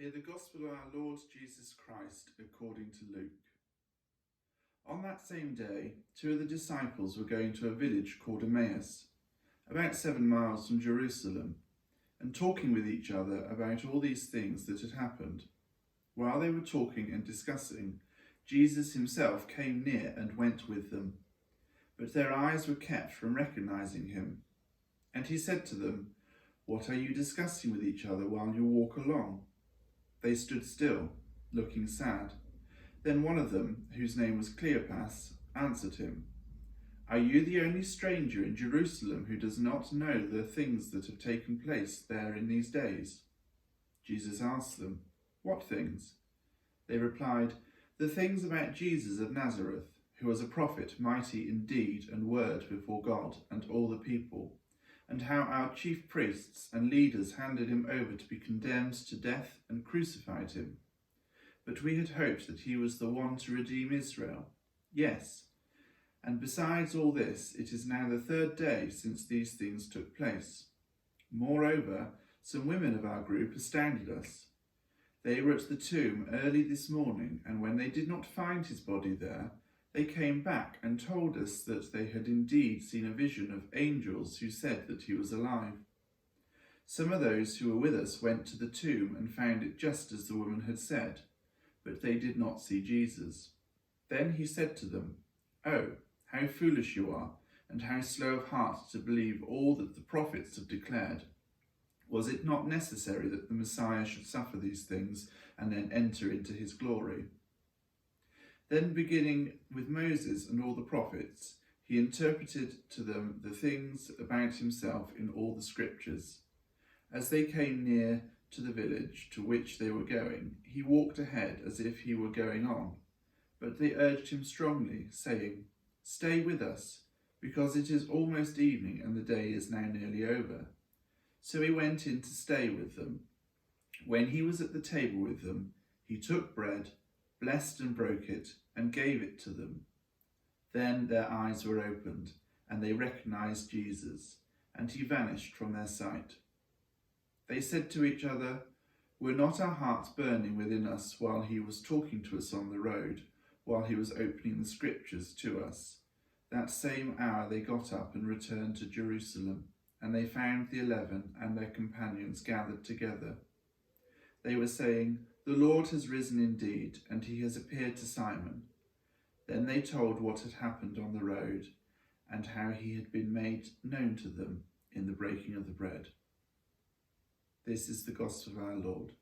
Hear the Gospel of our Lord Jesus Christ according to Luke. On that same day, two of the disciples were going to a village called Emmaus, about 7 miles from Jerusalem, and talking with each other about all these things that had happened. While they were talking and discussing, Jesus himself came near and went with them, but their eyes were kept from recognizing him. And he said to them, "What are you discussing with each other while you walk along?" They stood still, looking sad. Then one of them, whose name was Cleopas, answered him, "Are you the only stranger in Jerusalem who does not know the things that have taken place there in these days?" Jesus asked them, "What things?" They replied, "The things about Jesus of Nazareth, who was a prophet, mighty in deed and word before God and all the people, and how our chief priests and leaders handed him over to be condemned to death and crucified him. But we had hoped that he was the one to redeem Israel. Yes, and besides all this, it is now the 3rd day since these things took place. Moreover, some women of our group astounded us. They were at the tomb early this morning, and when they did not find his body there, they came back and told us that they had indeed seen a vision of angels who said that he was alive. Some of those who were with us went to the tomb and found it just as the woman had said, but they did not see Jesus." Then he said to them, "Oh, how foolish you are, and how slow of heart to believe all that the prophets have declared. Was it not necessary that the Messiah should suffer these things and then enter into his glory?" Then, beginning with Moses and all the prophets, he interpreted to them the things about himself in all the scriptures. As they came near to the village to which they were going, he walked ahead as if he were going on. But they urged him strongly, saying, "Stay with us, because it is almost evening and the day is now nearly over." So he went in to stay with them. When he was at the table with them, he took bread, blessed and broke it, and gave it to them. Then their eyes were opened, and they recognized Jesus, and he vanished from their sight. They said to each other, "Were not our hearts burning within us while he was talking to us on the road, while he was opening the scriptures to us?" That same hour they got up and returned to Jerusalem, and they found the 11 and their companions gathered together. They were saying, "The Lord has risen indeed, and he has appeared to Simon." Then they told what had happened on the road, and how he had been made known to them in the breaking of the bread. This is the gospel of our Lord.